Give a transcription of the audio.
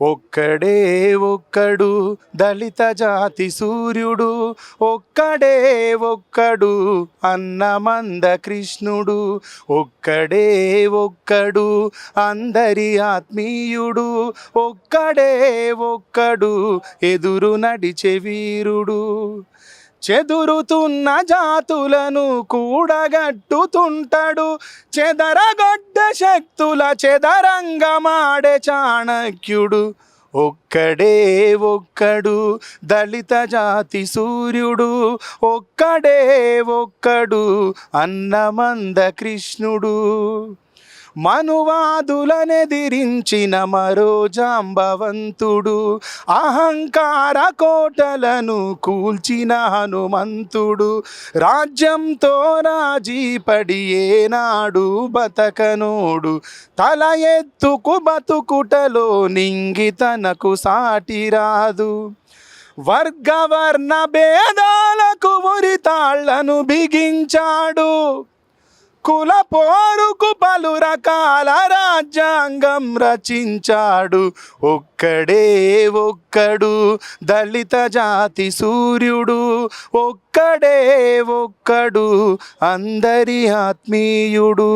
ఒక్కడే ఒక్కడు దళిత జాతి సూర్యుడు, ఒక్కడే ఒక్కడు అన్నమంద కృష్ణుడు, ఒక్కడే ఒక్కడు అందరి ఆత్మీయుడు, ఒక్కడే ఒక్కడు ఎదురు నడిచే వీరుడు. చెదురుతున్న జాతులను కూడగట్టుతుంటాడు, చెదరగొడ్డ శక్తుల చెదరంగమాడే చాణక్యుడు. ఒక్కడే ఒక్కడు దళిత జాతి సూర్యుడు, ఒక్కడే ఒక్కడు అన్నమంద కృష్ణుడు. మనువాదులనెదిరించిన మరో జాంబవంతుడు, అహంకార కోటలను కూల్చిన హనుమంతుడు, రాజ్యంతో రాజీపడి ఏనాడు బతకనోడు, తల ఎత్తుకు బతుకుటలో నింగి తనకు సాటి రాదు. వర్గవర్ణ భేదాలకు ఉరితాళ్లను బిగించాడు, కుల పోరుకు పలు రకాల రాజ్యాంగం రచించాడు. ఒక్కడే ఒక్కడు దళిత జాతి సూర్యుడు, ఒక్కడే ఒక్కడు అందరి ఆత్మీయుడు.